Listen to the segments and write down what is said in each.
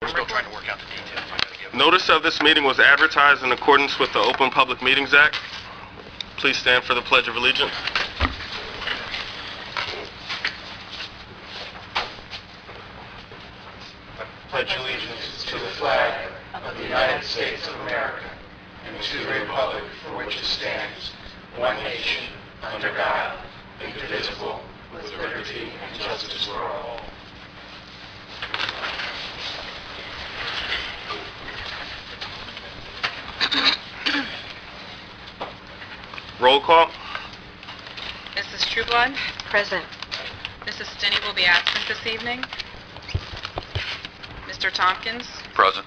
We're still trying to work out the details. I gotta give Notice of this meeting was advertised in accordance with the Open Public Meetings Act. Please stand for the Pledge of Allegiance. I pledge allegiance to the flag of the United States of America and to the republic for which it stands, one nation, under God, indivisible, with liberty and justice for all. Roll call. Mrs. Trueblood? Present. Mrs. Stinney will be absent this evening. Mr. Tompkins? Present.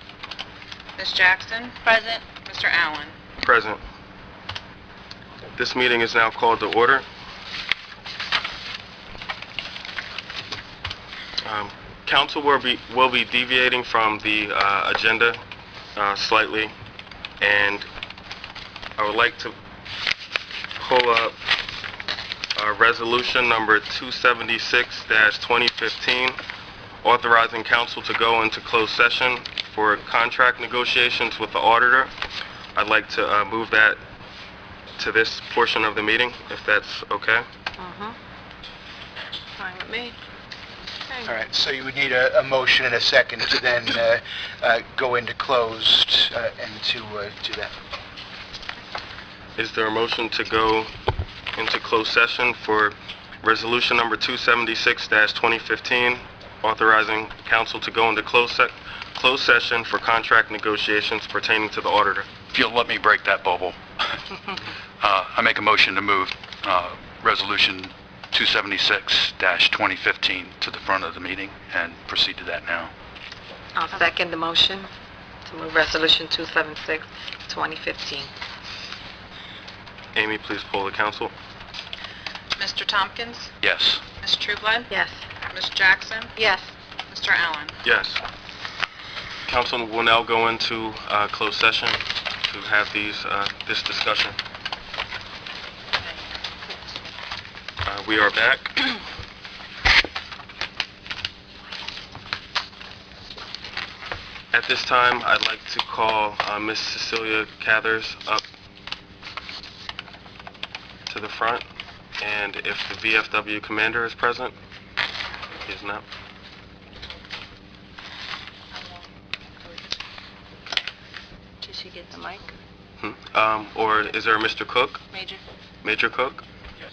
Ms. Jackson? Present. Mr. Allen? Present. This meeting is now called to order. Council will be deviating from the agenda slightly, and I would like to pull up resolution number 276-2015, authorizing council to go into closed session for contract negotiations with the auditor. I'd like to move that to this portion of the meeting, if that's okay. Fine with me. All right, so you would need a motion and a second to then go into closed and to do that. Is there a motion to go into closed session for resolution number 276-2015, authorizing council to go into closed session for contract negotiations pertaining to the auditor? If you'll let me break that bubble, I make a motion to move resolution 276-2015 to the front of the meeting and proceed to that now. I'll second the motion to move resolution 276-2015. Amy, please poll the council. Mr. Tompkins? Yes. Ms. Trueblood? Yes. Ms. Jackson? Yes. Mr. Allen? Yes. Council will now go into closed session to have this discussion. We are back. At this time, I'd like to call Miss Cecilia Cathers up to the front, and if the VFW commander is present, he is not. Did she get the mic? Or is there a Mr. Cook? Major? Major Cook? Yes.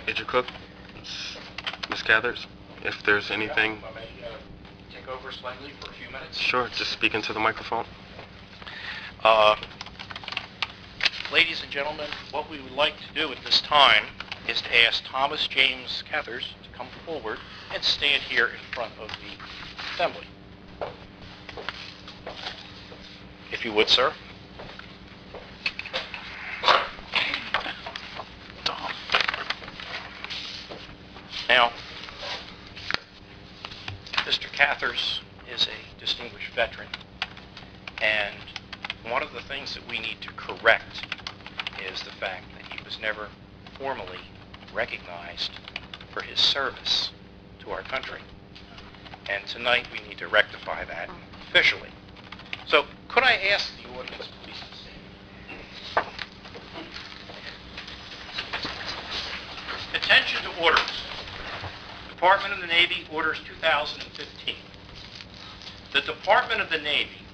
Major Cook? Ms. Cathers? If there's anything... I may take over slightly for a few minutes. Sure, just speak into the microphone. Ladies and gentlemen, what we would like to do at this time is to ask Thomas James Cathers to come forward and stand here in front of the assembly. If you would, sir. Tom. Now, Mr. Cathers is a distinguished veteran, and one of the things that we need to correct is the fact that he was never formally recognized for his service to our country. And tonight we need to rectify that officially. So could I ask the audience please to stand? Attention to orders. Department of the Navy Orders 2015. The Department of the Navy,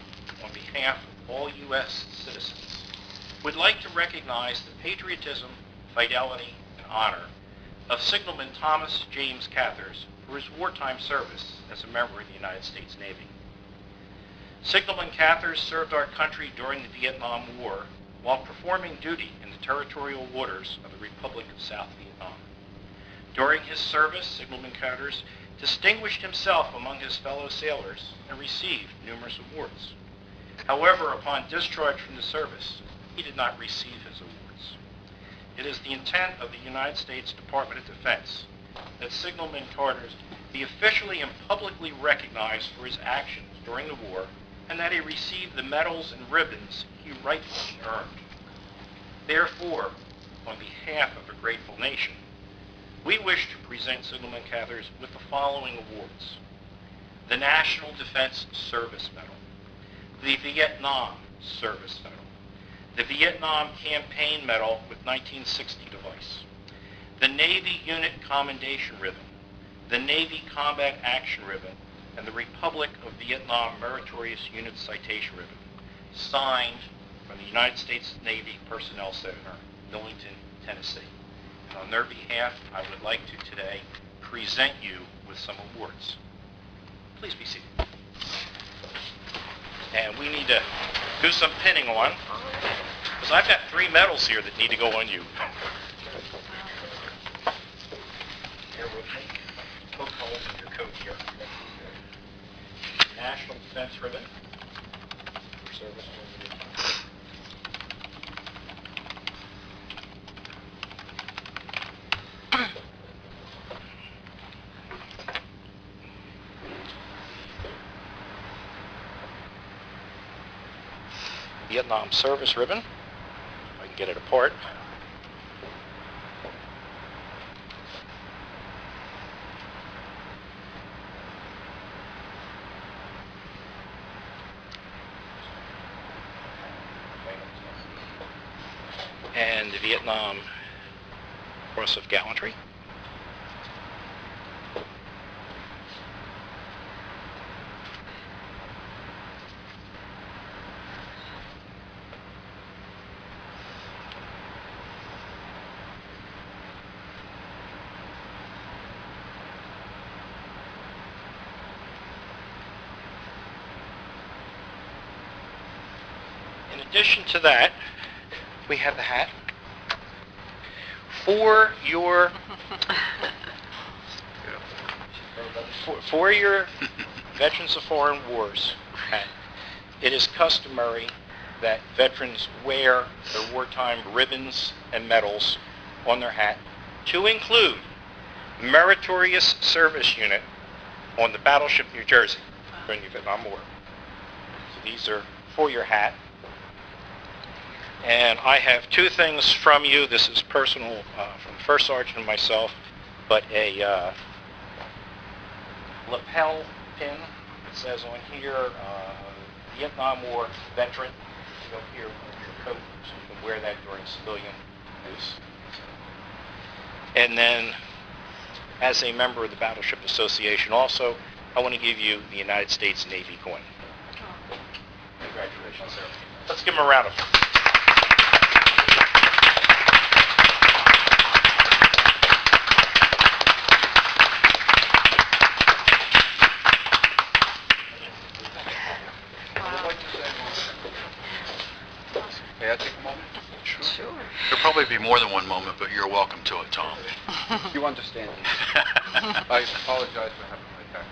on behalf of all U.S. citizens, would like to recognize the patriotism, fidelity, and honor of Signalman Thomas James Cathers for his wartime service as a member of the United States Navy. Signalman Cathers served our country during the Vietnam War while performing duty in the territorial waters of the Republic of South Vietnam. During his service, Signalman Cathers distinguished himself among his fellow sailors and received numerous awards. However, upon discharge from the service, he did not receive his awards. It is the intent of the United States Department of Defense that Signalman Cathers be officially and publicly recognized for his actions during the war, and that he receive the medals and ribbons he rightfully earned. Therefore, on behalf of a grateful nation, we wish to present Signalman Cathars with the following awards: the National Defense Service Medal, the Vietnam Service Medal, the Vietnam Campaign Medal with 1960 device, the Navy Unit Commendation Ribbon, the Navy Combat Action Ribbon, and the Republic of Vietnam Meritorious Unit Citation Ribbon, signed from the United States Navy Personnel Center, Millington, Tennessee. And on their behalf, I would like to today present you with some awards. Please be seated. And we need to do some pinning on, because I've got 3 medals here that need to go on you. Bear with me. Poke holes in your coat here. National Defense Ribbon. Service Vietnam Service Ribbon. If I can get it apart. And the Vietnam Cross of Gallantry. In addition to that, we have the hat. For your Veterans of Foreign Wars hat, it is customary that veterans wear their wartime ribbons and medals on their hat, to include Meritorious Service Unit on the battleship New Jersey during the Vietnam War. So these are for your hat. And I have 2 things from you. This is personal from the First Sergeant and myself, but a lapel pin. It says on here, Vietnam War veteran. Go here with your coat, so you can wear that during civilian use. And then, as a member of the Battleship Association also, I want to give you the United States Navy coin. Congratulations, sir. Let's give him a round of applause. May I take a moment? Sure. There'll probably be more than one moment, but you're welcome to it, Tom. You understand me. I apologize for having my back.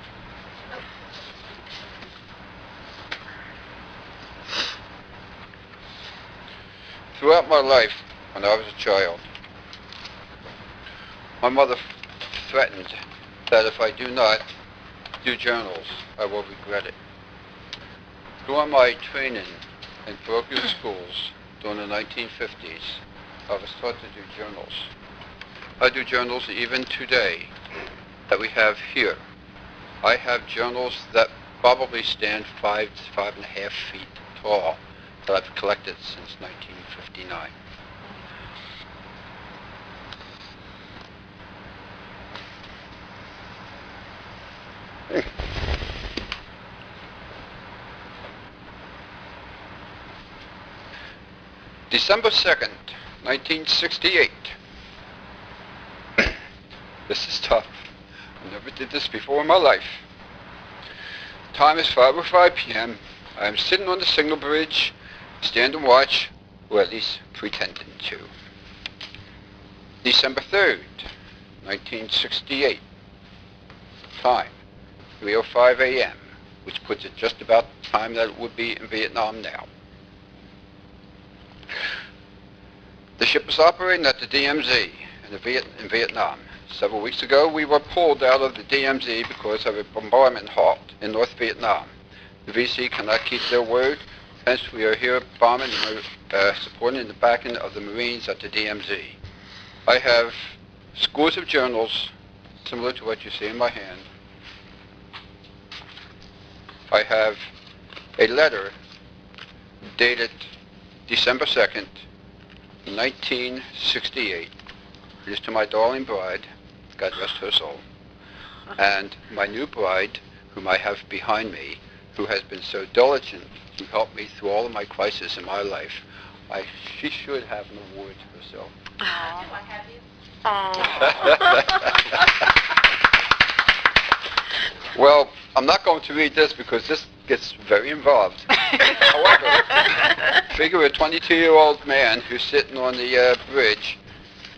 Throughout my life, when I was a child, my mother threatened that if I do not do journals, I will regret it. During my training in parochial schools during the 1950s, I was taught to do journals. I do journals even today that we have here. I have journals that probably stand 5 to 5.5 feet tall that I've collected since 1959. December 2nd, 1968. This is tough. I never did this before in my life. Time is 5:05 p.m. I am sitting on the signal bridge, standing watch, or at least pretending to. December 3rd, 1968. Time, 3:05 a.m., which puts it just about the time that it would be in Vietnam now. The ship is operating at the DMZ in Vietnam. Several weeks ago, we were pulled out of the DMZ because of a bombardment halt in North Vietnam. The VC cannot keep their word, hence we are here bombing and supporting the backing of the Marines at the DMZ. I have scores of journals, similar to what you see in my hand. I have a letter dated December 2nd, 1968. It is to my darling bride, God rest her soul, and my new bride, whom I have behind me, who has been so diligent to help me through all of my crises in my life. She should have an award herself. Well, I'm not going to read this because this gets very involved. However, figure a 22-year-old man who's sitting on the bridge.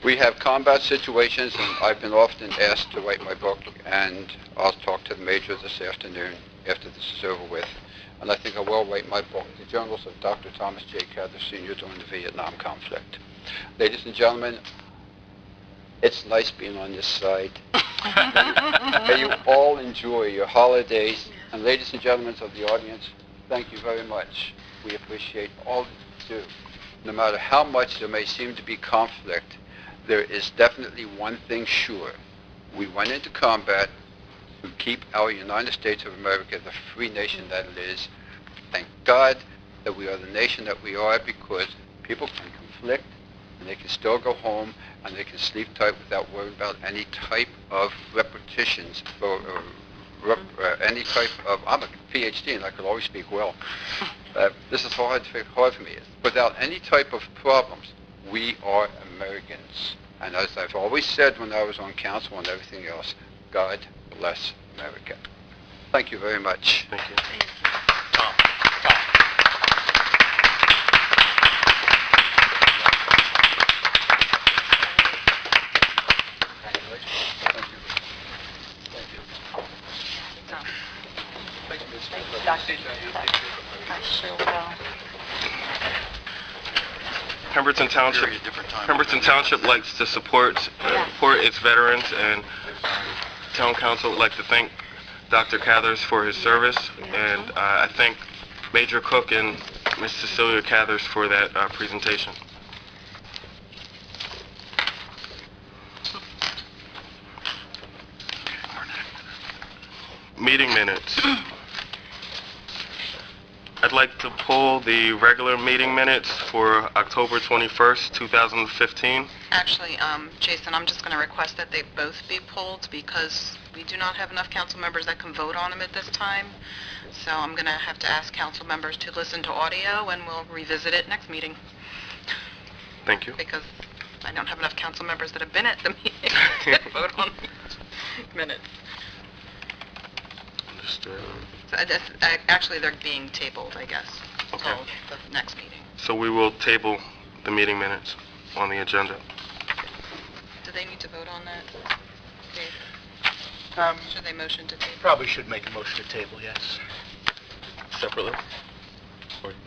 We have combat situations, and I've been often asked to write my book, and I'll talk to the major this afternoon after this is over with. And I think I will write my book, The Journals of Dr. Thomas J. Cather, Sr. during the Vietnam conflict. Ladies and gentlemen, it's nice being on this side. May you all enjoy your holidays. And ladies and gentlemen of the audience, thank you very much. We appreciate all that you do. No matter how much there may seem to be conflict, there is definitely one thing sure. We went into combat to keep our United States of America the free nation that it is. Thank God that we are the nation that we are, because people can conflict and they can still go home and they can sleep tight without worrying about any type of repetitions or any type of, I'm a PhD and I could always speak well. This is hard for me. Without any type of problems, we are Americans. And as I've always said when I was on council and everything else, God bless America. Thank you very much. Thank you. Tom. I sure will. Pemberton Township. Very different time. Pemberton Township likes to support its veterans, and Town Council would like to thank Dr. Cathers for his service, and I thank Major Cook and Ms. Cecilia Cathers for that presentation. Meeting minutes. I'd like to pull the regular meeting minutes for October 21st, 2015. Actually, Jason, I'm just going to request that they both be pulled because we do not have enough council members that can vote on them at this time. So I'm going to have to ask council members to listen to audio, and we'll revisit it next meeting. Thank you. Because I don't have enough council members that have been at the meeting to vote on the minutes. Understood. So actually, they're being tabled, I guess, Okay. till the next meeting. So we will table the meeting minutes on the agenda. Do they need to vote on that, Dave? Should they motion to table? Probably should make a motion to table, yes. Separately?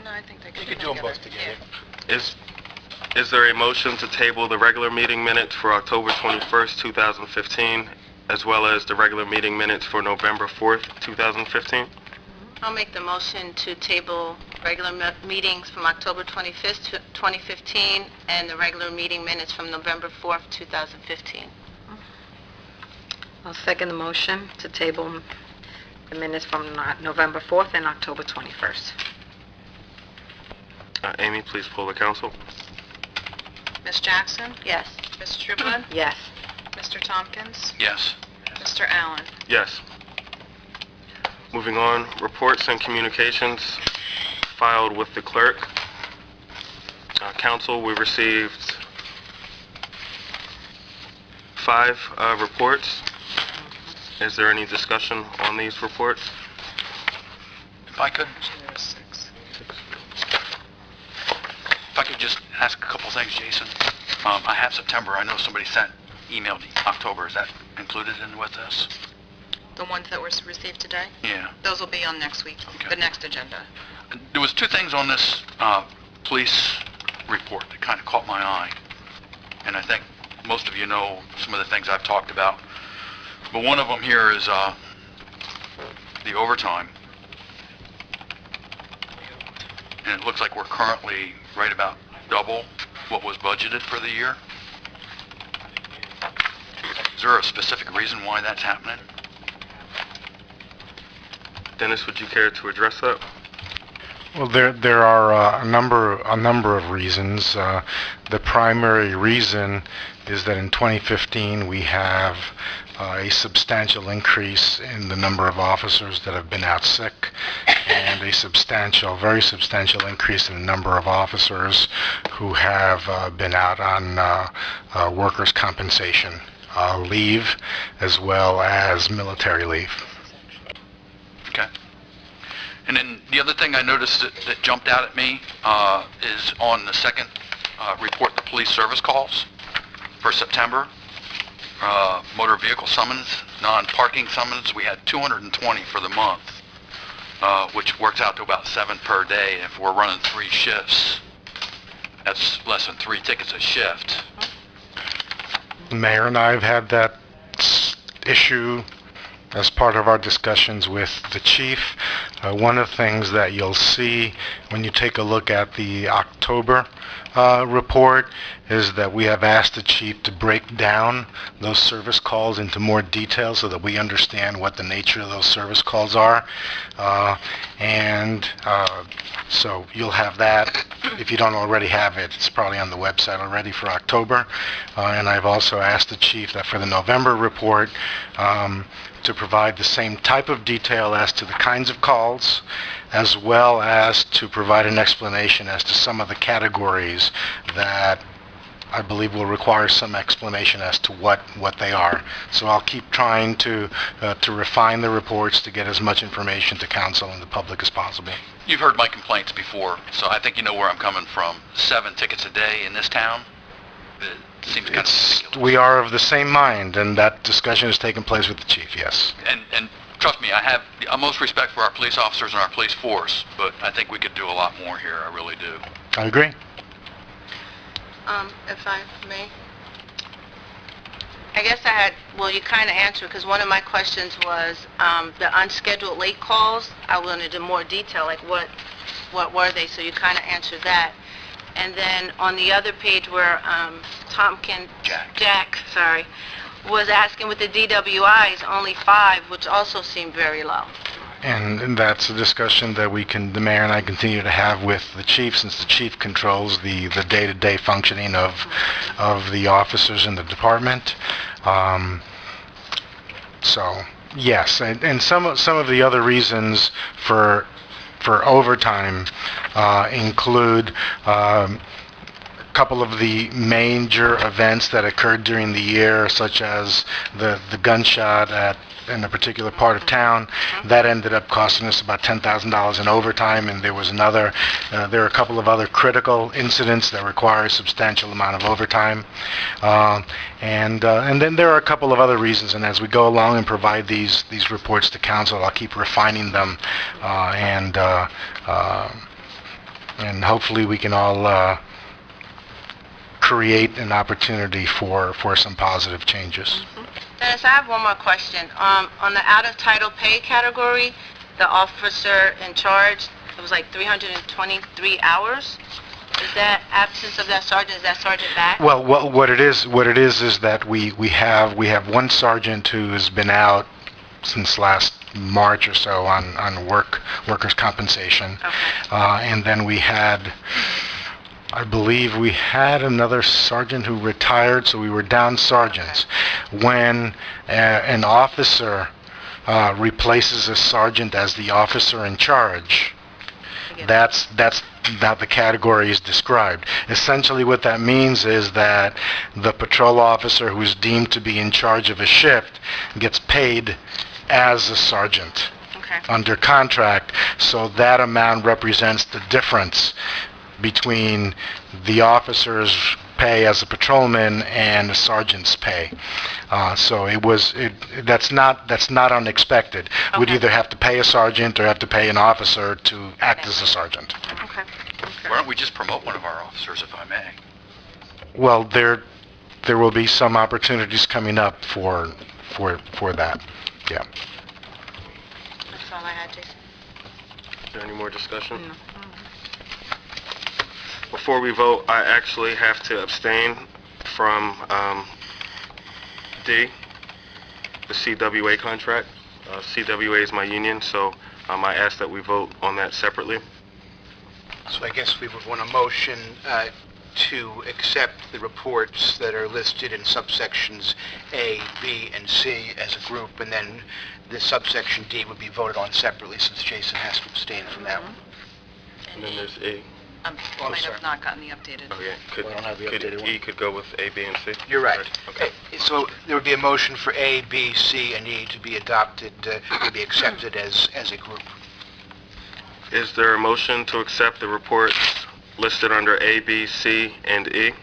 No, I think they could You do could do them both together. Is there a motion to table the regular meeting minutes for October 21st, 2015, as well as the regular meeting minutes for November 4th, 2015? I'll make the motion to table regular meetings from October 25th, 2015, and the regular meeting minutes from November 4th, 2015. I'll second the motion to table the minutes from November 4th and October 21st. Amy, please pull the council. Ms. Jackson? Yes. Ms. Trueblood? Yes. Mr. Tompkins? Yes. Mr. Allen? Yes. Moving on, reports and communications filed with the clerk. Council, we received 5 reports. Is there any discussion on these reports? If I could just ask a couple things, Jason. I have September. I know somebody emailed October. Is that included in with this? The ones that were received today? Yeah. Those will be on next week, Okay. the next agenda. There was 2 things on this police report that kind of caught my eye. And I think most of you know some of the things I've talked about. But one of them here is the overtime. And it looks like we're currently right about double what was budgeted for the year. there a specific reason why that's happening? Dennis, would you care to address that? Well, there are a number of reasons. The primary reason is that in 2015 we have a substantial increase in the number of officers that have been out sick, and a very substantial increase in the number of officers who have been out on workers' compensation leave, as well as military leave. Okay. And then the other thing I noticed that jumped out at me is on the second report, the police service calls for September. Motor vehicle summons, non-parking summons, we had 220 for the month, which works out to about 7 per day. If we're running 3 shifts, that's less than 3 tickets a shift. The mayor and I have had that issue as part of our discussions with the chief. One of the things that you'll see when you take a look at the October report is that we have asked the chief to break down those service calls into more detail so that we understand what the nature of those service calls are. So you'll have that. If you don't already have it, it's probably on the website already for October. And I've also asked the chief that for the November report, to provide the same type of detail as to the kinds of calls, as well as to provide an explanation as to some of the categories that I believe will require some explanation as to what they are. So I'll keep trying to refine the reports to get as much information to council and the public as possible. You've heard my complaints before, so I think you know where I'm coming from. 7 tickets a day in this town? It seems kind of ridiculous. We are of the same mind, and that discussion has taken place with the chief, yes. And trust me, I have the utmost respect for our police officers and our police force, but I think we could do a lot more here, I really do. I agree. If I may. I guess I had, well, you kind of answered, because one of my questions was the unscheduled late calls. I wanted more detail, like what were they? So you kind of answered that. And then on the other page where Jack, was asking with the DWIs, only 5, which also seemed very low. And that's a discussion that the mayor and I continue to have with the chief, since the chief controls the day-to-day functioning of the officers in the department. So yes, and some of the other reasons for overtime include a couple of the major events that occurred during the year, such as the gunshot in a particular part of town. That ended up costing us about $10,000 in overtime, and there are a couple of other critical incidents that require a substantial amount of overtime. And then there are a couple of other reasons, and as we go along and provide these reports to council, I'll keep refining them, and hopefully we can all create an opportunity for some positive changes. Dennis, I have one more question. On the out-of-title pay category, the officer in charge, it was like 323 hours. Is that absence of that sergeant? Is that sergeant back? Well, what it is that we have one sergeant who has been out since last March or so on workers' compensation, and then I believe we had another sergeant who retired, so we were down sergeants. When an officer replaces a sergeant as the officer in charge, that's how the category is described. Essentially what that means is that the patrol officer who's deemed to be in charge of a shift gets paid as a sergeant under contract, so that amount represents the difference between the officer's pay as a patrolman and a sergeant's pay. So that's not unexpected. We'd either have to pay a sergeant or have to pay an officer to act as a sergeant. Why don't we just promote one of our officers, if I may? Well, there will be some opportunities coming up for that. Yeah. That's all I had, Jason. Is there any more discussion? No. Before we vote, I actually have to abstain from D. the CWA contract. CWA is my union, so I ask that we vote on that separately. So I guess we would want a motion to accept the reports that are listed in subsections A, B, and C as a group, and then the subsection D would be voted on separately since Jason has to abstain from that one. And then there's E. I might sorry. have not gotten the updated. Oh, yeah. Could, We don't have the could updated one. E could go with A, B, and C? You're right. Okay. So there would be a motion for A, B, C, and E to be adopted, to be accepted as a group. Is there a motion to accept the reports listed under A, B, C, and E?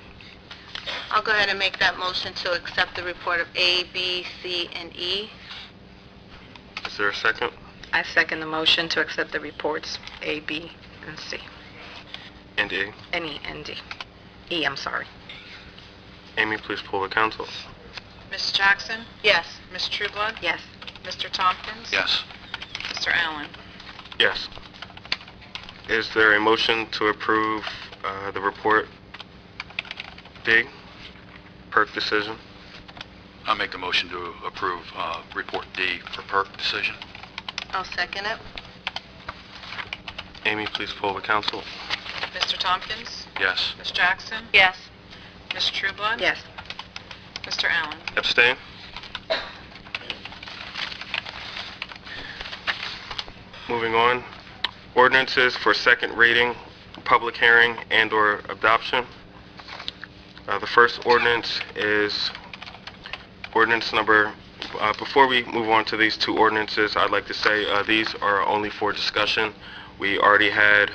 I'll go ahead and make that motion to accept the report of A, B, C, and E. Is there a second? I second the motion to accept the reports A, B, and C. And E. And E, and D. E, I'm sorry. Amy, please poll the council. Ms. Jackson? Yes. Ms. Trueblood? Yes. Mr. Tompkins? Yes. Mr. Allen? Yes. Is there a motion to approve the report D, PERC decision? I'll make the motion to approve Report D for PERC decision. I'll second it. Amy, please poll the council. Mr. Tompkins? Yes. Ms. Jackson? Yes. Ms. Trueblood? Yes. Mr. Allen? Abstain? Moving on. Ordinances for second reading, public hearing, and/or adoption. The first ordinance is ordinance number, before we move on to these two ordinances, I'd like to say these are only for discussion. We already had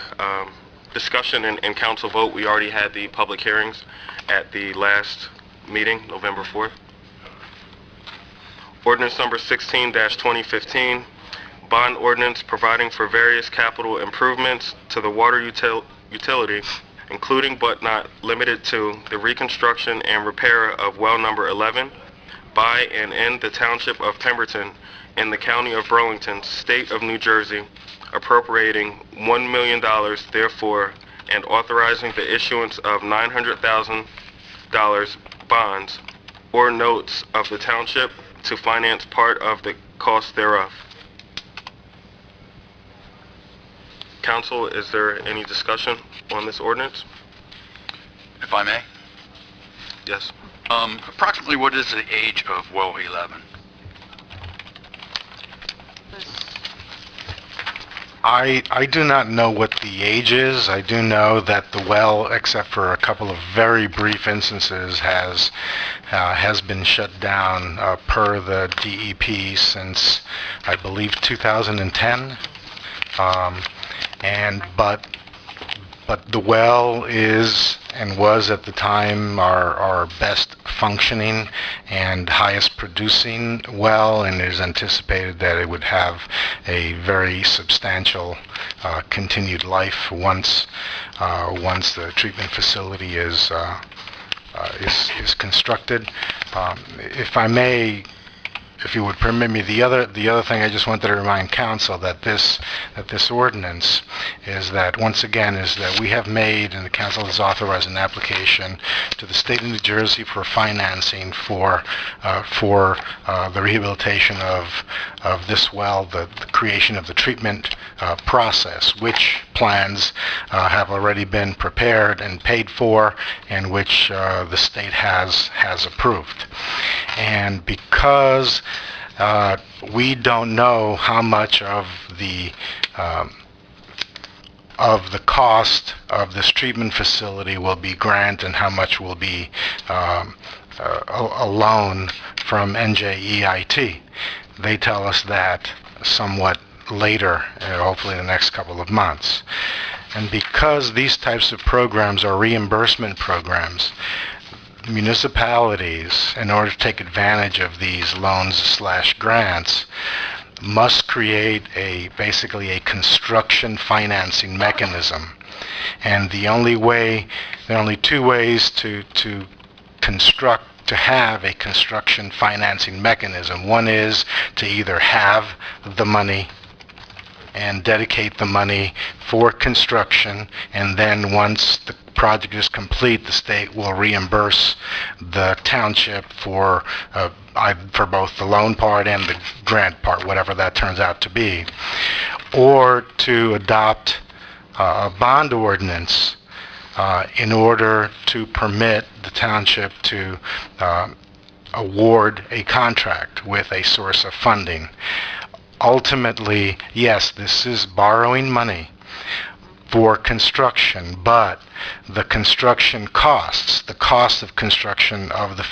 discussion and council vote. We already had the public hearings at the last meeting, November 4th. Ordinance number 16-2015, bond ordinance providing for various capital improvements to the water utility, including but not limited to the reconstruction and repair of well number 11 by and in the township of Pemberton in the county of Burlington, state of New Jersey, appropriating $1 million therefore, and authorizing the issuance of $900,000 bonds or notes of the township to finance part of the cost thereof. Council, is there any discussion on this ordinance? If I may? Yes. Approximately what is the age of well 11? I do not know what the age is. I do know that the well, except for a couple of very brief instances, has been shut down per the DEP since, I believe, 2010. But the well is and was at the time our best functioning and highest producing well, and it is anticipated that it would have a very substantial continued life once the treatment facility is constructed. If I may, if you would permit me, the other thing I just wanted to remind council that this ordinance is that, once again, is that we have made, and the council has authorized an application to the state of New Jersey for financing for the rehabilitation of this well, the creation of the treatment process, which plans have already been prepared and paid for, and which the state has approved. And because we don't know how much of the cost of this treatment facility will be grant and how much will be a loan from NJEIT. They tell us that somewhat later, hopefully in the next couple of months. And because these types of programs are reimbursement programs, municipalities, in order to take advantage of these loans/grants, must create basically a construction financing mechanism. And there are only two ways to have a construction financing mechanism. One is to either have the money and dedicate the money for construction, and then once the project is complete, the state will reimburse the township for both the loan part and the grant part, whatever that turns out to be, or to adopt a bond ordinance in order to permit the township to award a contract with a source of funding. Ultimately, yes, this is borrowing money for construction, but the construction costs, the cost of construction of the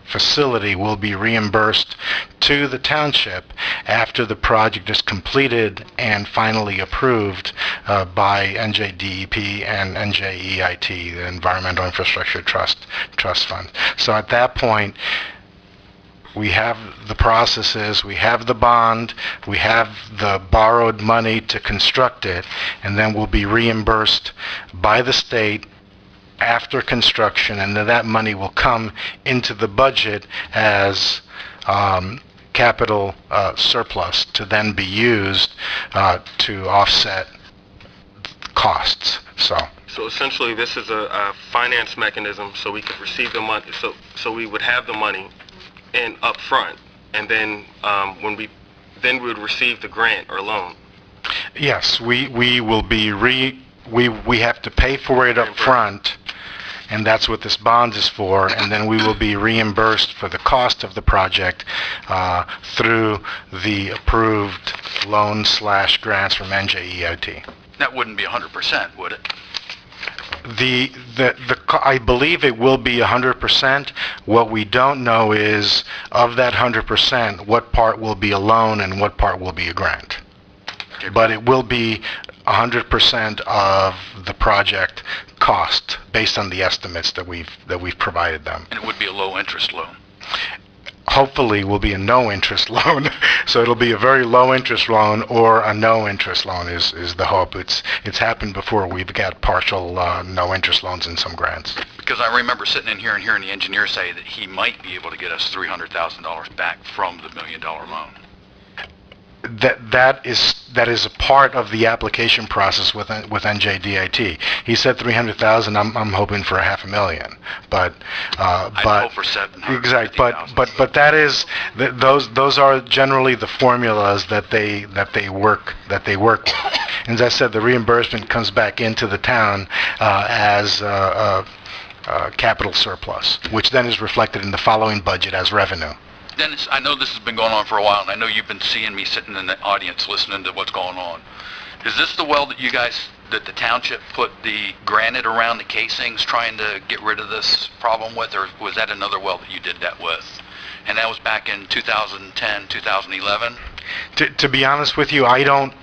facility will be reimbursed to the township after the project is completed and finally approved by NJDEP and NJEIT, the Environmental Infrastructure Trust Fund. So at that point, we have the processes, we have the bond, we have the borrowed money to construct it, and then we'll be reimbursed by the state after construction, and then that money will come into the budget as capital surplus to then be used to offset costs. So essentially, this is a finance mechanism, so we could receive the money. So we would have the money and up front, and then we would receive the grant or loan. Yes, we will be we have to pay for it up front, and that's what this bond is for, and then we will be reimbursed for the cost of the project through the approved loan/grants from NJEIT. That wouldn't be 100%, would it? I believe it will be 100%. What we don't know is, of that 100%, what part will be a loan and what part will be a grant. Okay. But it will be 100% of the project cost based on the estimates that we've provided them. And it would be a low-interest loan. Hopefully will be a no-interest loan. So it'll be a very low-interest loan or a no-interest loan is the hope. It's happened before. We've got partial no-interest loans in some grants. Because I remember sitting in here and hearing the engineer say that he might be able to get us $300,000 back from the $1 million loan. That is a part of the application process with NJDIT. He said 300,000. I'm hoping for $500,000, but I'd hope for 700. Exactly. But that is those are generally the formulas that they work with. And as I said, the reimbursement comes back into the town as capital surplus, which then is reflected in the following budget as revenue. Dennis, I know this has been going on for a while, and I know you've been seeing me sitting in the audience listening to what's going on. Is this the well that the township put the granite around the casings trying to get rid of this problem with, or was that another well that you did that with? And that was back in 2010, 2011? To be honest with you, I don't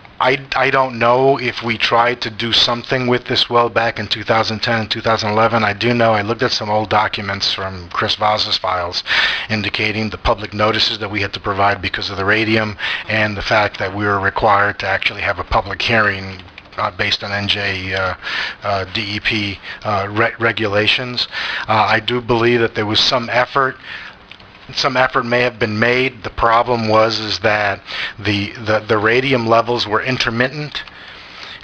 know if we tried to do something with this well back in 2010 and 2011. I do know I looked at some old documents from Chris Vaz's files indicating the public notices that we had to provide because of the radium and the fact that we were required to actually have a public hearing based on NJDEP regulations. I do believe that there was some effort. Some effort may have been made. The problem was that the radium levels were intermittent,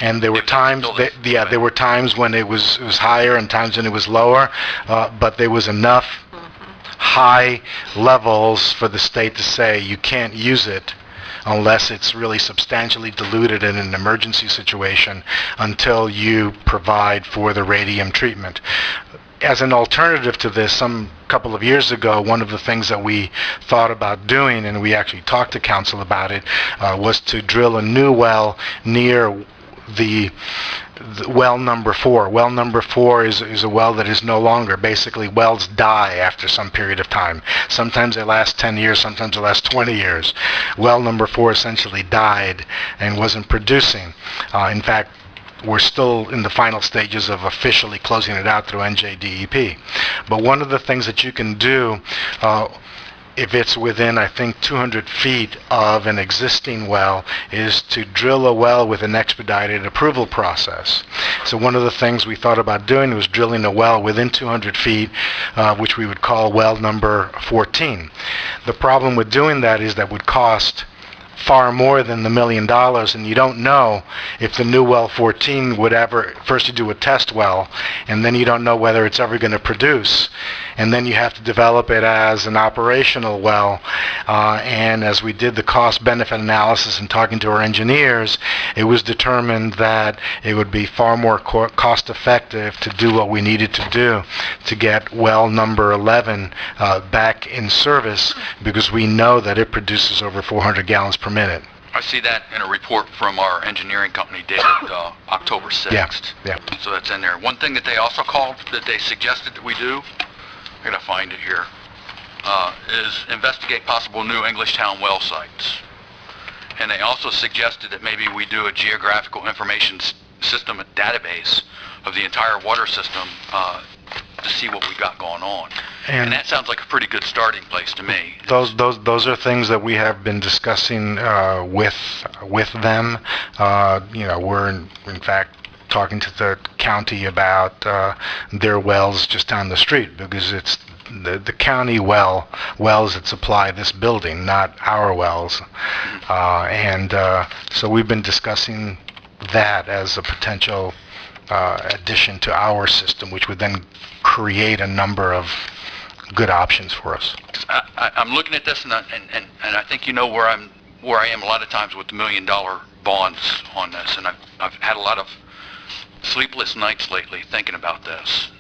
and there were times there were times when it was higher and times when it was lower, but there was enough high levels for the state to say you can't use it unless it's really substantially diluted in an emergency situation until you provide for the radium treatment. As an alternative to this, some couple of years ago, one of the things that we thought about doing, and we actually talked to council about it, was to drill a new well near the well number 4. Well number 4 is a well that is no longer. Basically, wells die after some period of time. Sometimes they last 10 years, sometimes they last 20 years. Well number 4 essentially died and wasn't producing. In fact, we're still in the final stages of officially closing it out through NJDEP. But one of the things that you can do, if it's within, I think, 200 feet of an existing well, is to drill a well with an expedited approval process. So one of the things we thought about doing was drilling a well within 200 feet, which we would call well number 14. The problem with doing that is that would cost far more than the $1 million, and you don't know if the new well 14 would ever, first you do a test well, and then you don't know whether it's ever going to produce, and then you have to develop it as an operational well, and as we did the cost-benefit analysis and talking to our engineers, it was determined that it would be far more cost-effective to do what we needed to do to get well number 11 back in service, because we know that it produces over 400 gallons per minute. I see that in a report from our engineering company dated October 6th. Yeah. So that's in there. One thing that they also called, that they suggested that we do, I gotta find it here, is investigate possible new Englishtown well sites. And they also suggested that maybe we do a geographical information system, a database of the entire water system to see what we got going on. And that sounds like a pretty good starting place to me. Those are things that we have been discussing with them. We're in fact talking to the county about their wells just down the street, because it's the county wells that supply this building, not our wells. So we've been discussing that as a potential addition to our system, which would then create a number of good options for us. I'm looking at this, and I think you know where I am a lot of times with the $1 million bonds on this, and I've had a lot of sleepless nights lately thinking about this.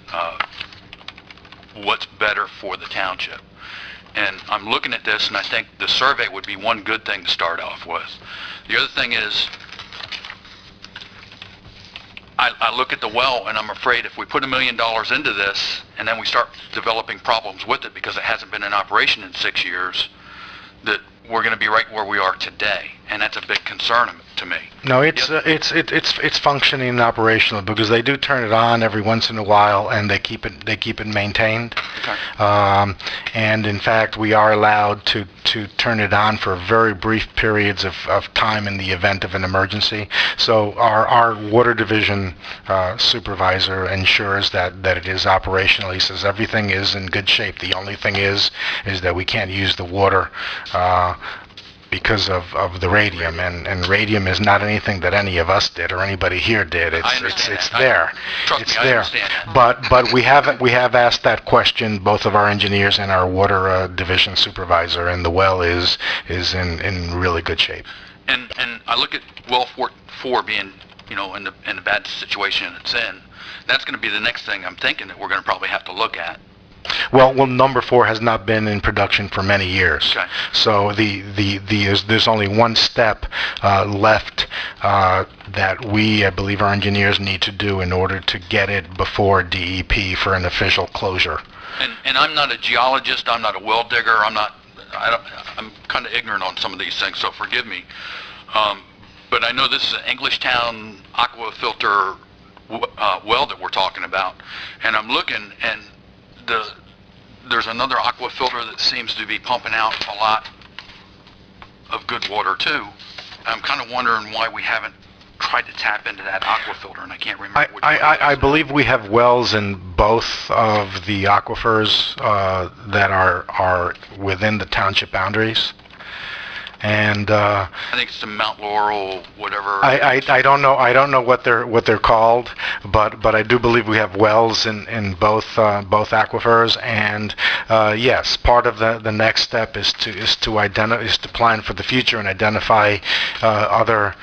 What's better for the township? And I'm looking at this, and I think the survey would be one good thing to start off with. The other thing is, I look at the well, and I'm afraid if we put $1 million into this, and then we start developing problems with it because it hasn't been in operation in 6 years, that we're going to be right where we are today, and that's a big concern to me. No, it's functioning and operational, because they do turn it on every once in a while, and they keep it maintained. Okay. And in fact, we are allowed to turn it on for very brief periods of time in the event of an emergency. So our water division supervisor ensures that it is operational. He says everything is in good shape. The only thing is that we can't use the water because of the radium, and radium is not anything that any of us did or anybody here did. It's there. It's there. But we have asked that question, both of our engineers and our water division supervisor, and the well is in really good shape. And I look at well 4 being, in the bad situation it's in. That's going to be the next thing I'm thinking that we're going to probably have to look at. Well, number 4 has not been in production for many years. Okay. So there's only one step left that I believe our engineers need to do in order to get it before DEP for an official closure. And I'm not a geologist. I'm not a well digger. I'm kind of ignorant on some of these things, so forgive me. But I know this is an Englishtown aqua filter well that we're talking about, and I'm looking, and there's another aqua filter that seems to be pumping out a lot of good water too. I'm kind of wondering why we haven't tried to tap into that aqua filter, and I can't remember which one. I believe we have wells in both of the aquifers that are within the township boundaries. And I think it's the Mount Laurel, whatever. I don't know what they're called, but I do believe we have wells in both aquifers. And yes, part of the next step is to plan for the future and identify other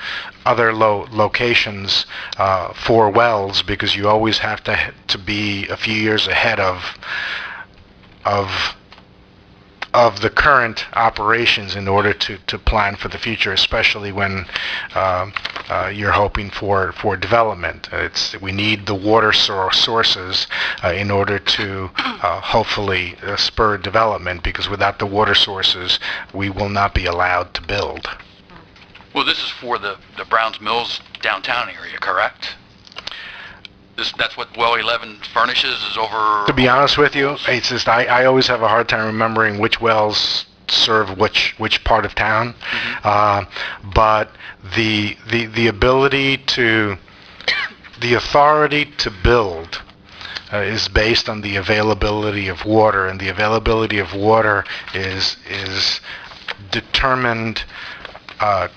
locations for wells, because you always have to be a few years ahead of the current operations in order to plan for the future, especially when you're hoping for development. We need the water sources in order to hopefully spur development, because without the water sources, we will not be allowed to build. Well, this is for the Browns Mills downtown area, correct? That's what well 11 furnishes, is over... To be honest with you, it's just I always have a hard time remembering which wells serve which part of town. Mm-hmm. But the ability the authority to build is based on the availability of water, and the availability of water is determined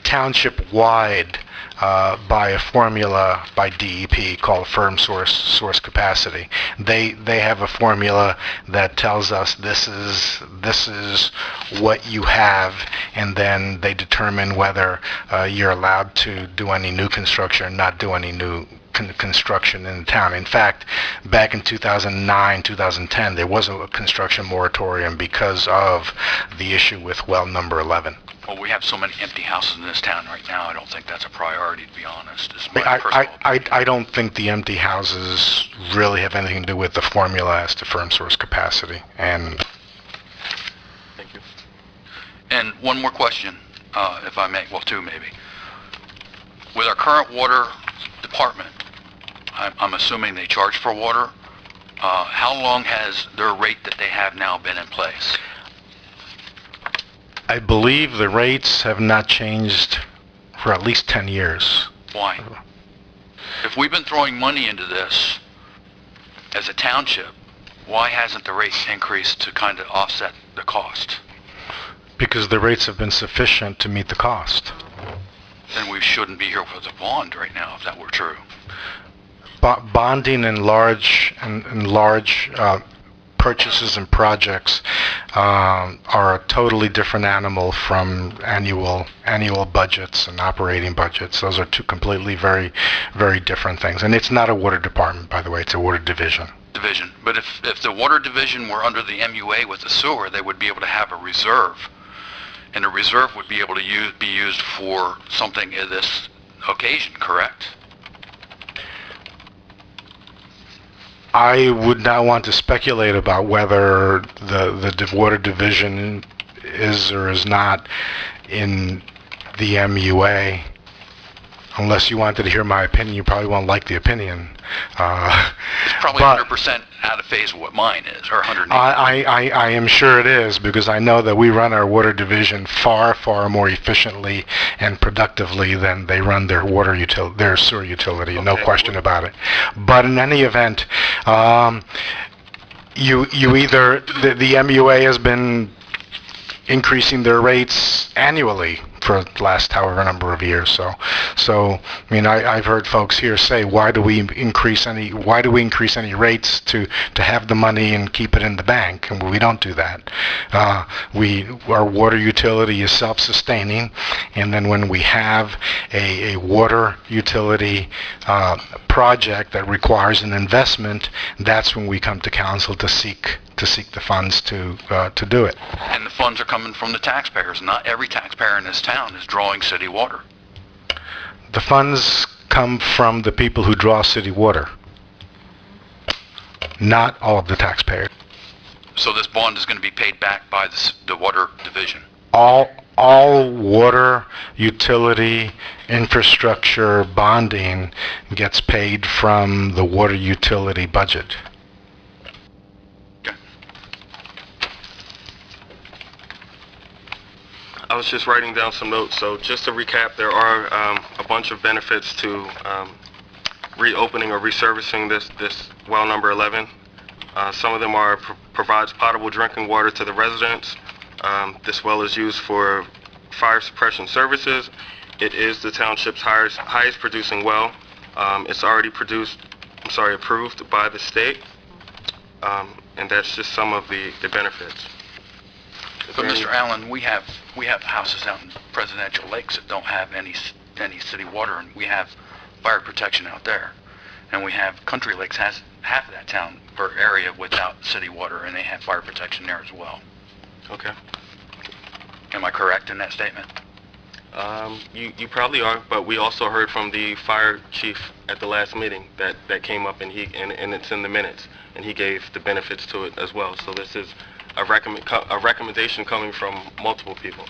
township-wide by a formula by DEP called firm source capacity. They have a formula that tells us this is what you have, and then they determine whether you're allowed to do any new construction or not do any new construction in the town. In fact, back in 2009, 2010, there was a construction moratorium because of the issue with well number 11. Well, we have so many empty houses in this town right now, I don't think that's a priority, to be honest. It's my personal opinion. I don't think the empty houses really have anything to do with the formula as to firm source capacity. And Thank you. And one more question, if I may, well, two maybe. With our current water department, I'm assuming they charge for water. How long has their rate that they have now been in place? I believe the rates have not changed for at least 10 years. Why? If we've been throwing money into this as a township, why hasn't the rate increased to kind of offset the cost? Because the rates have been sufficient to meet the cost. Then we shouldn't be here with a bond right now, if that were true. Bonding in large purchases and projects are a totally different animal from annual budgets and operating budgets. Those are two completely very different things. And it's not a water department, by the way. It's a water division. But if the water division were under the MUA with the sewer, they would be able to have a reserve. And the reserve would be able to be used for something of this occasion, correct? I would not want to speculate about whether the water division is or is not in the MUA. Unless you wanted to hear my opinion, you probably won't like the opinion. It's probably 100% out of phase of what mine is, or 180. I am sure it is, because I know that we run our water division far more efficiently and productively than they run their their sewer utility. Okay. No question about it. But in any event, you either the MUA has been increasing their rates annually for the last however number of years. So I mean, I've heard folks here say, why do we increase any rates to have the money and keep it in the bank? And we don't do that. Our water utility is self-sustaining, and then when we have a water utility project that requires an investment, that's when we come to council to seek the funds to do it. And the funds are coming from the taxpayers. Not every taxpayer in this town is drawing city water. The funds come from the people who draw city water, not all of the taxpayers. So this bond is going to be paid back by the water division? All water utility infrastructure bonding gets paid from the water utility budget. I was just writing down some notes. So just to recap, there are a bunch of benefits to reopening or resurfacing this well number 11. Some of them are provides potable drinking water to the residents. This well is used for fire suppression services. It is the township's highest producing well. It's already approved by the state. And that's just some of the benefits. But Mr. Allen, we have houses out in Presidential Lakes that don't have any city water, and we have fire protection out there. And we have Country Lakes has half of that town or area without city water, and they have fire protection there as well. Okay. Am I correct in that statement? You probably are, but we also heard from the fire chief at the last meeting that came up, and it's in the minutes, and he gave the benefits to it as well. So this is a recommendation coming from multiple people.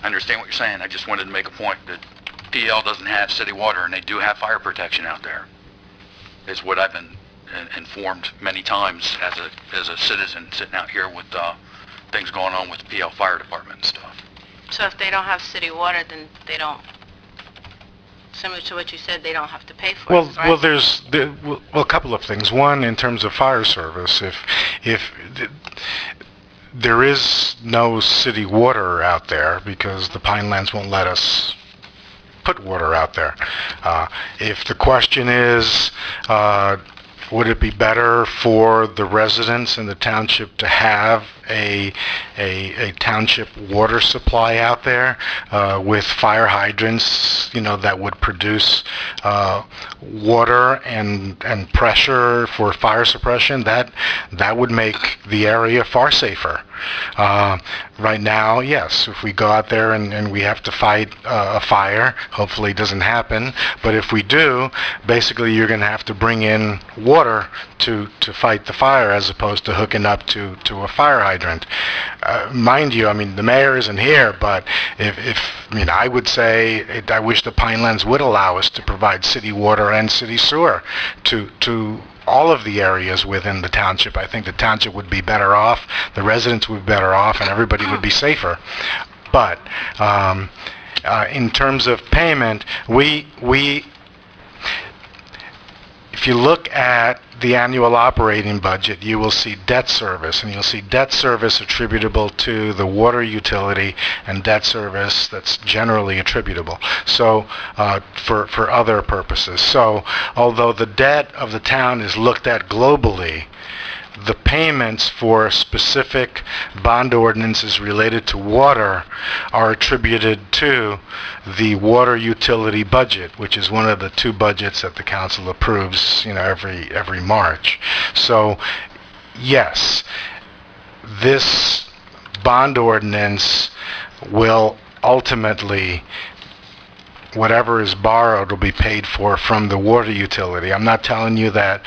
I understand what you're saying. I just wanted to make a point that PL doesn't have city water, and they do have fire protection out there. Is what I've been informed many times as a citizen sitting out here with things going on with the PL Fire Department and stuff. So if they don't have city water, then they don't, similar to what you said, they don't have to pay for it, right? Well, there's a couple of things. One, in terms of fire service, if there is no city water out there because the Pinelands won't let us put water out there. If the question is, would it be better for the residents in the township to have a township water supply out there with fire hydrants, that would produce water and pressure for fire suppression? That would make the area far safer. Right now, yes, if we go out there and we have to fight a fire, hopefully it doesn't happen, but if we do, basically you're going to have to bring in water to fight the fire as opposed to hooking up to a fire hydrant. Mind you, the mayor isn't here, but I would say I wish the Pinelands would allow us to provide city water and city sewer to all of the areas within the township. I think the township would be better off, the residents would be better off, and everybody would be safer. But in terms of payment, if you look at the annual operating budget, you will see debt service, and you'll see debt service attributable to the water utility and debt service that's generally attributable, so for other purposes. So although the debt of the town is looked at globally, the payments for specific bond ordinances related to water are attributed to the water utility budget, which is one of the two budgets that the council approves, every March. So, yes, this bond ordinance will ultimately, whatever is borrowed will be paid for from the water utility. I'm not telling you that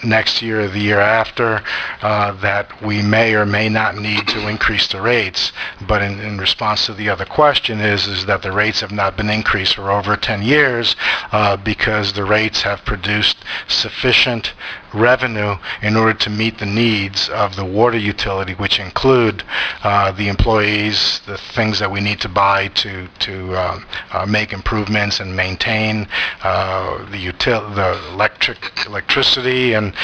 next year or the year after that we may or may not need to increase the rates, but in response to the other question is that the rates have not been increased for over 10 years because the rates have produced sufficient revenue in order to meet the needs of the water utility, which include the employees, the things that we need to buy to make improvements and maintain the electricity and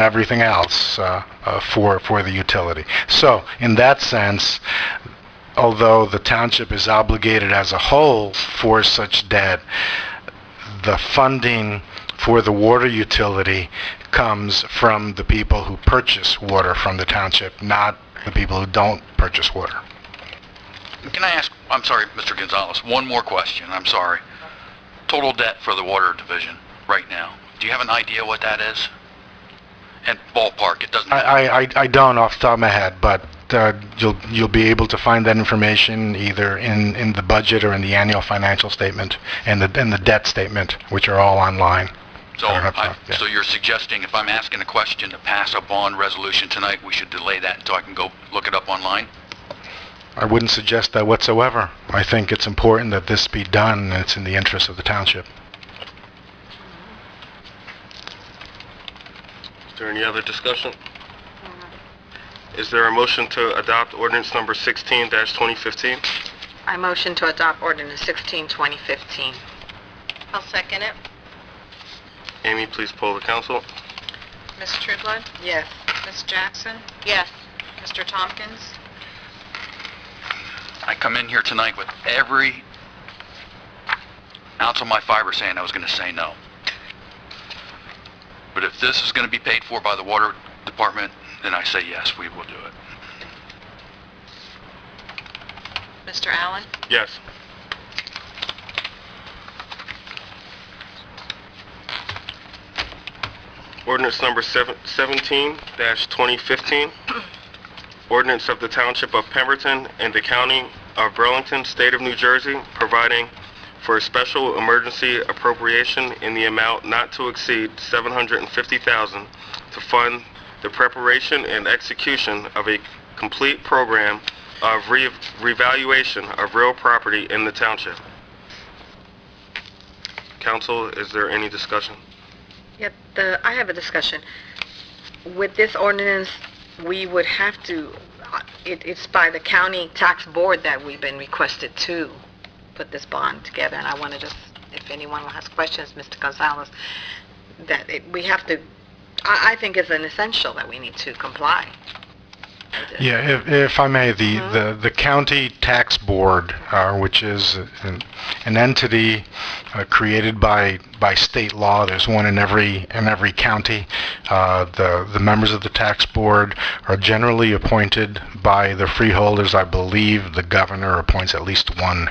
everything else for the utility. So in that sense, although the township is obligated as a whole for such debt, the funding for the water utility comes from the people who purchase water from the township, not the people who don't purchase water. Can I ask, I'm sorry, Mr. Gonzalez, one more question, I'm sorry. Total debt for the water division right now. Do you have an idea what that is? And ballpark, it doesn't... I don't off the top of my head, but you'll be able to find that information either in the budget or in the annual financial statement and the debt statement, which are all online. So you're suggesting if I'm asking a question to pass a bond resolution tonight, we should delay that until I can go look it up online? I wouldn't suggest that whatsoever. I think it's important that this be done, and it's in the interest of the township. Is there any other discussion? Is there a motion to adopt ordinance number 16-2015? I motion to adopt ordinance 16, 2015. I'll second it. Amy, please poll the council. Ms. Trueblood? Yes. Ms. Jackson? Yes. Mr. Tompkins? I come in here tonight with every ounce of my fiber saying I was going to say no. But if this is going to be paid for by the water department, then I say yes, we will do it. Mr. Allen? Yes. Ordinance number 17-2015. Ordinance of the Township of Pemberton and the County of Burlington, State of New Jersey, providing for a special emergency appropriation in the amount not to exceed $750,000 to fund the preparation and execution of a complete program of revaluation of real property in the township. Council, is there any discussion? Yeah, I have a discussion. With this ordinance, we would have to, it's by the county tax board that we've been requested to put this bond together, and I want to just, if anyone has questions, Mr. Gonzalez, that we have to, I think it's an essential that we need to comply. Yeah, if I may, the county tax board, which is an entity created by state law. There's one in every county. The members of the tax board are generally appointed by the freeholders. I believe the governor appoints at least one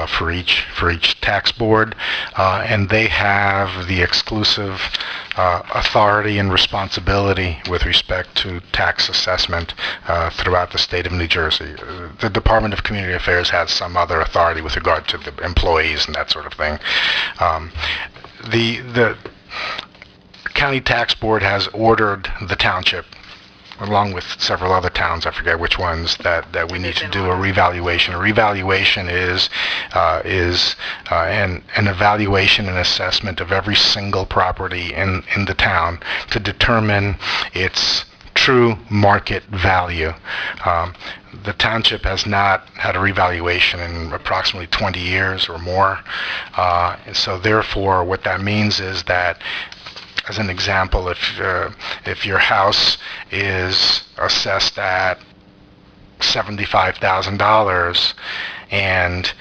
for each tax board, and they have the exclusive authority and responsibility with respect to tax assessment throughout the state of New Jersey. The Department of Community Affairs has some other authority with regard to the employees and that sort of thing. The county tax board has ordered the township, along with several other towns, I forget which ones, that we need to do a revaluation. A revaluation is an evaluation and assessment of every single property in the town to determine its true market value. The township has not had a revaluation in approximately 20 years or more. And so therefore, what that means is that, as an example, if your house is assessed at $75,000 and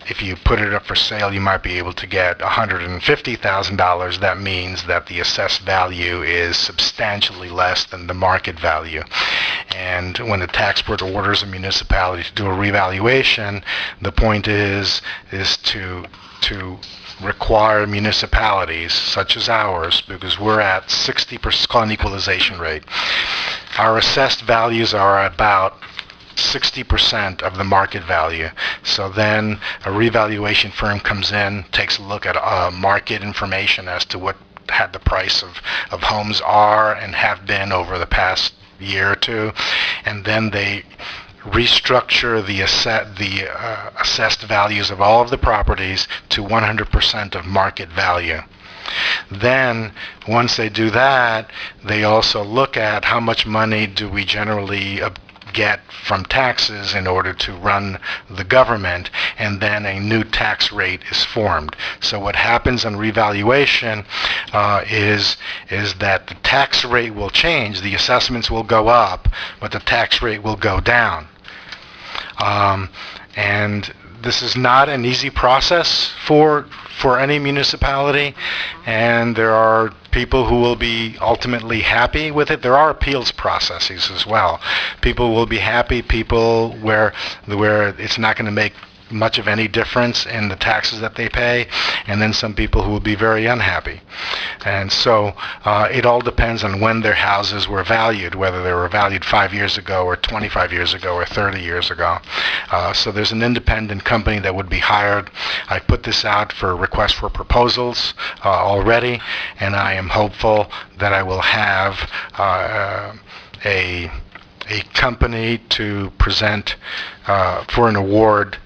if you put it up for sale, you might be able to get $150,000. That means that the assessed value is substantially less than the market value. And when the tax board orders a municipality to do a revaluation, the point is to require municipalities such as ours, because we're at 60% called an equalization rate. Our assessed values are about 60% of the market value. So then a revaluation firm comes in, takes a look at market information as to what the price of homes are and have been over the past year or two, and then they restructure the assessed values of all of the properties to 100% of market value. Then, once they do that, they also look at how much money do we generally get from taxes in order to run the government, and then a new tax rate is formed. So what happens on revaluation is that the tax rate will change, the assessments will go up, but the tax rate will go down. And this is not an easy process for any municipality, and there are people who will be ultimately happy with it. There are appeals processes as well. People will be happy, people where it's not going to make much of any difference in the taxes that they pay, and then some people who will be very unhappy. And so it all depends on when their houses were valued, whether they were valued 5 years ago or 25 years ago or 30 years ago. So there's an independent company that would be hired. I put this out for requests for proposals already, and I am hopeful that I will have a company to present for an award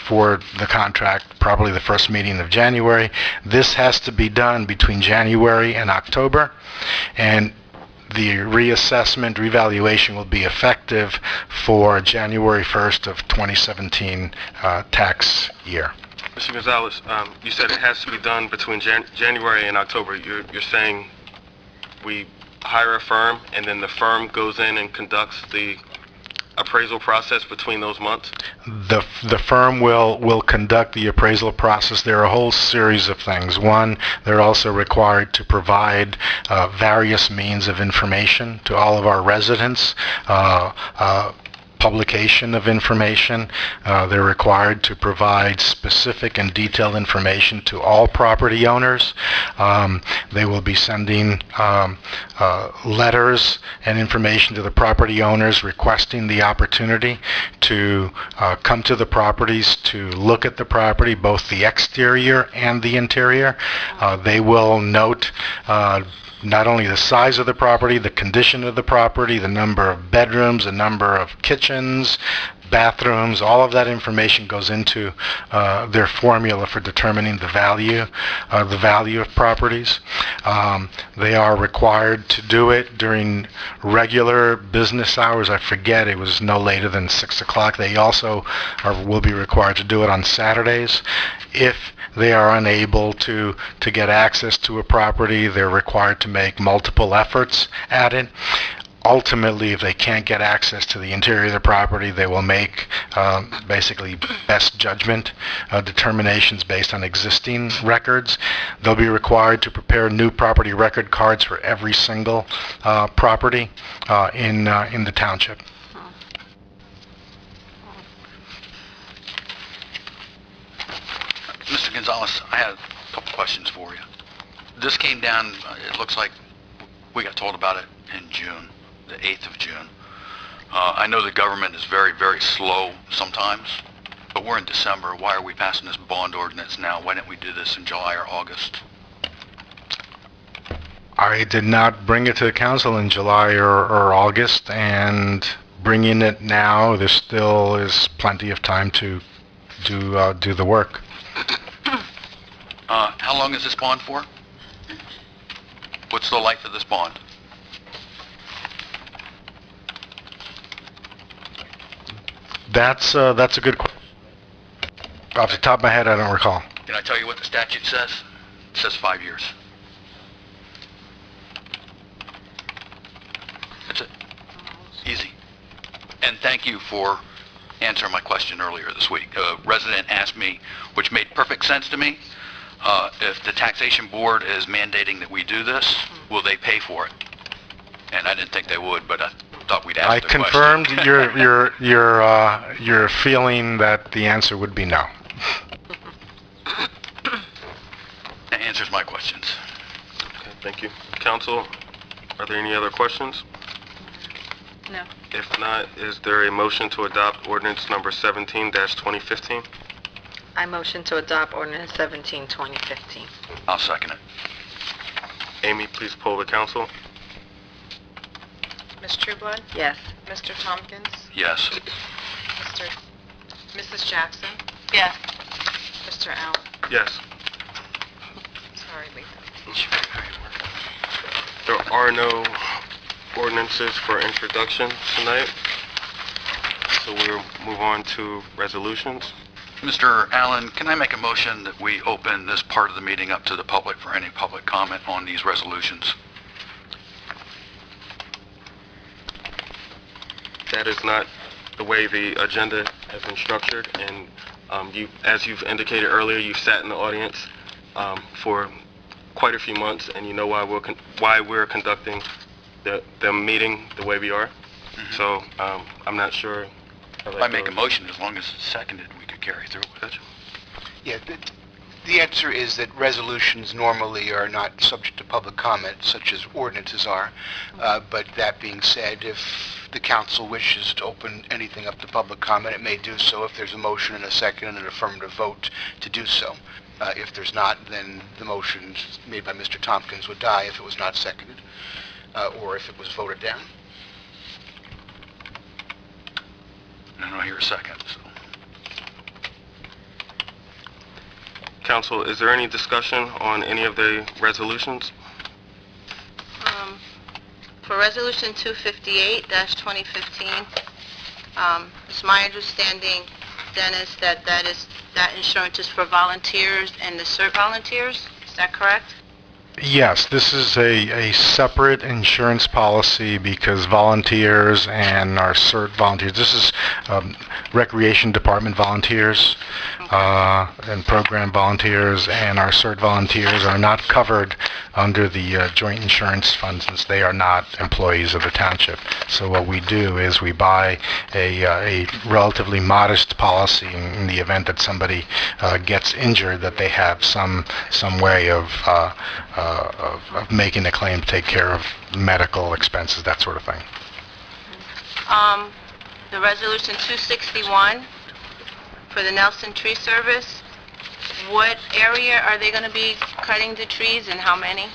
for the contract, probably the first meeting of January. This has to be done between January and October, and the reassessment, revaluation will be effective for January 1st of 2017 tax year. Mr. Gonzalez, you said it has to be done between January and October. You're saying we hire a firm, and then the firm goes in and conducts the appraisal process between those months? The firm will conduct the appraisal process. There are a whole series of things. One, they're also required to provide various means of information to all of our residents. Publication of information. They're required to provide specific and detailed information to all property owners. They will be sending letters and information to the property owners requesting the opportunity to come to the properties to look at the property, both the exterior and the interior. They will note not only the size of the property, the condition of the property, the number of bedrooms, the number of kitchens, bathrooms, all of that information goes into their formula for determining the value of properties. They are required to do it during regular business hours. I forget, it was no later than 6 o'clock. They also will be required to do it on Saturdays. If they are unable to get access to a property, they're required to make multiple efforts at it. ultimately, if they can't get access to the interior of the property, they will make basically best judgment determinations based on existing records. They'll be required to prepare new property record cards for every single property in the township. Mr. Gonzalez, I had a couple questions for you. This came down, it looks like we got told about it in June, the 8th of June. I know the government is very, very slow sometimes, but we're in December. Why are we passing this bond ordinance now? Why didn't we do this in July or August? I did not bring it to the council in July or August, and bringing it now, there still is plenty of time to do the work. How long is this bond for? What's the life of this bond? That's a good question. Off the top of my head, I don't recall. Can I tell you what the statute says? It says 5 years. That's it. Easy. And thank you for answering my question earlier this week. A resident asked me, which made perfect sense to me, if the taxation board is mandating that we do this, will they pay for it? And I didn't think they would, but I thought we'd ask the question. I confirmed your feeling that the answer would be no. That answers my questions. Okay, thank you. Council, are there any other questions? No. If not, is there a motion to adopt ordinance number 17-2015? I motion to adopt ordinance 17, 2015. I'll second it. Amy, please poll the council. Ms. Trueblood? Yes. Mr. Tompkins? Yes. Mrs. Jackson? Yes. Mr. Allen? Yes. Sorry, Lisa. There are no ordinances for introduction tonight, so we'll move on to resolutions. Mr. Allen, can I make a motion that we open this part of the meeting up to the public for any public comment on these resolutions? That is not the way the agenda has been structured, and as you've indicated earlier, you've sat in the audience for quite a few months, and you know why we're conducting the meeting the way we are. Mm-hmm. So I'm not sure. If I make a motion, as long as it's seconded, we could carry through with it. Yeah, the answer is that resolutions normally are not subject to public comment, such as ordinances are. But that being said, if the council wishes to open anything up to public comment, it may do so if there's a motion and a second and an affirmative vote to do so. If there's not, then the motion made by Mr. Tompkins would die if it was not seconded, or if it was voted down. I don't hear a second, so. Council, is there any discussion on any of the resolutions? For Resolution 258-2015, it's my understanding, Dennis, that insurance is for volunteers and the CERT volunteers. Is that correct? Yes, this is a separate insurance policy because volunteers and our CERT volunteers, this is Recreation Department volunteers and program volunteers, and our CERT volunteers are not covered under the joint insurance fund since they are not employees of the township. So what we do is we buy a relatively modest policy in the event that somebody gets injured, that they have some way of making a claim to take care of medical expenses, that sort of thing. The Resolution 261 for the Nelson Tree Service, what area are they going to be cutting the trees and how many?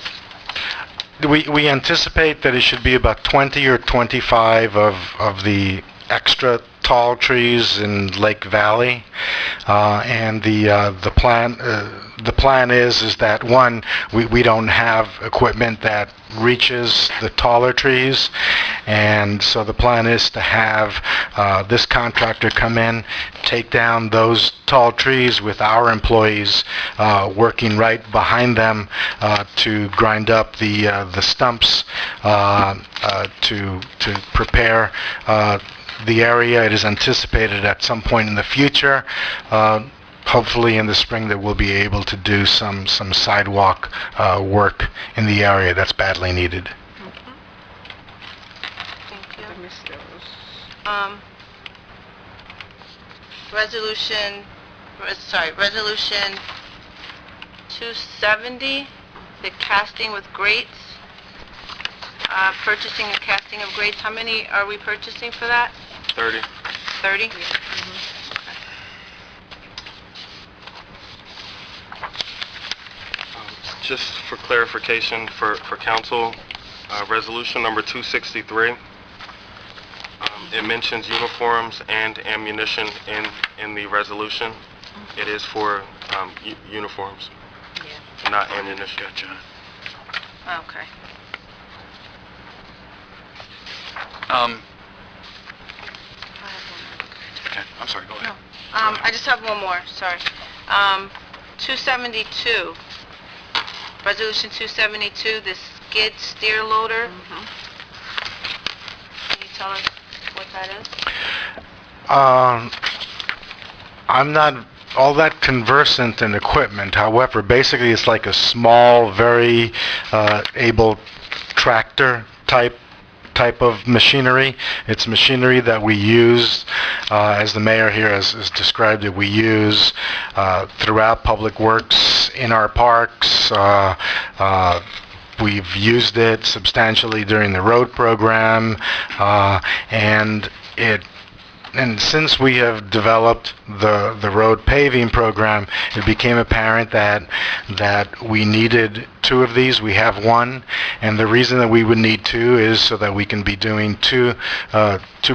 We anticipate that it should be about 20 or 25 of the extra tall trees in Lake Valley, and the plan is that one, we don't have equipment that reaches the taller trees, and so the plan is to have this contractor come in, take down those tall trees with our employees working right behind them to grind up the stumps to prepare the area. It is anticipated at some point in the future, hopefully in the spring, that we'll be able to do some sidewalk work in the area that's badly needed. Thank you. Resolution 270, the casting with grates, purchasing and casting of grates. How many are we purchasing for that? 30. 30? Just for clarification for council, resolution number 263, it mentions uniforms and ammunition in the resolution. It is for uniforms, not ammunition. Gotcha. Okay. Okay, I'm sorry, go ahead. I just have one more, sorry. 272, Resolution 272, the skid steer loader. Can you tell us what that is? I'm not all that conversant in equipment. However, basically it's like a small, very able tractor type of machinery. It's machinery that we use, as the mayor here has described it, we use throughout public works, in our parks. We've used it substantially during the road program, and since we have developed the road paving program, it became apparent that we needed two of these. We have one, and the reason that we would need two is so that we can be doing two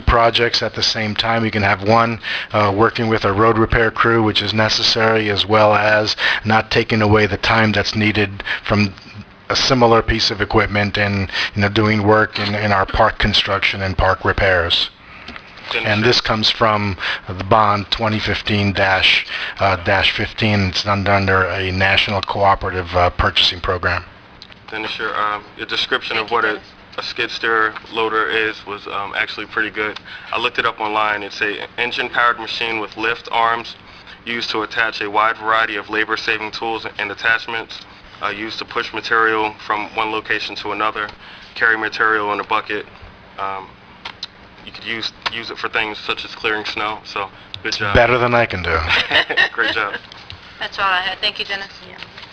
projects at the same time. We can have one working with a road repair crew, which is necessary, as well as not taking away the time that's needed from a similar piece of equipment and doing work in our park construction and park repairs. And this comes from the bond 2015-15. It's done under a national cooperative purchasing program. Dennis, your description of what a skid steer loader is was actually pretty good. I looked it up online. It's a engine-powered machine with lift arms used to attach a wide variety of labor-saving tools and attachments, used to push material from one location to another, carry material in a bucket. You could use it for things such as clearing snow, so good job. Better than I can do. Great job. That's all I had. Thank you, Dennis.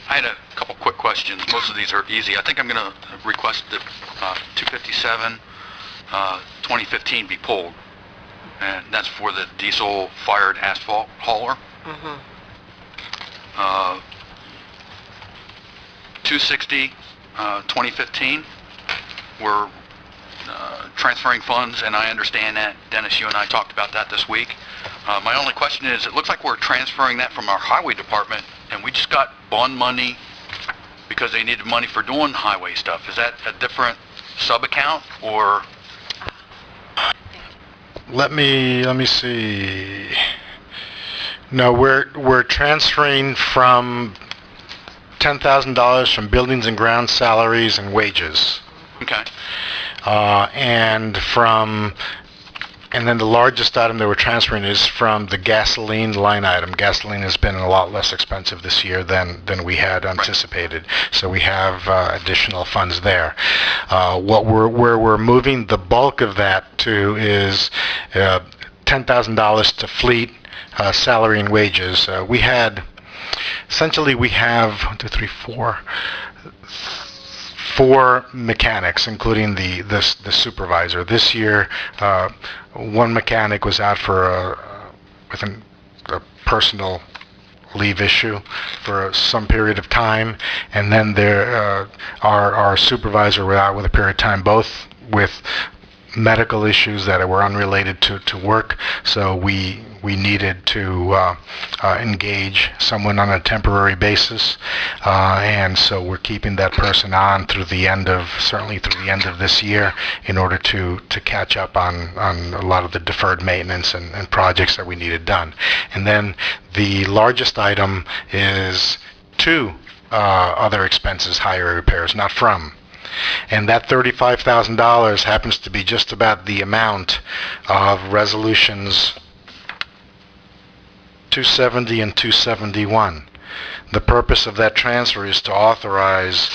I had a couple quick questions. Most of these are easy. I think I'm going to request that 257, 2015 be pulled, and that's for the diesel-fired asphalt hauler. 260, 2015, we're transferring funds, and I understand that. Dennis, you and I talked about that this week. My only question is, it looks like we're transferring that from our highway department, and we just got bond money because they needed money for doing highway stuff. Is that a different sub-account, or? Let me see. No, we're transferring from $10,000 from buildings and grounds salaries and wages. Okay. And then the largest item that we're transferring is from the gasoline line item. Gasoline has been a lot less expensive this year than we had anticipated, so we have additional funds there. Where we're moving the bulk of that to is $10,000 to fleet salary and wages. We have 4 mechanics, including the supervisor. This year, one mechanic was out for with a personal leave issue for some period of time, and then our supervisor was out with a period of time, both with medical issues that were unrelated to work, so we needed to engage someone on a temporary basis, and so we're keeping that person on certainly through the end of this year in order to catch up on a lot of the deferred maintenance and projects that we needed done. And then the largest item is to other expenses, hire repairs, not from. And that $35,000 happens to be just about the amount of resolutions 270 and 271. The purpose of that transfer is to authorize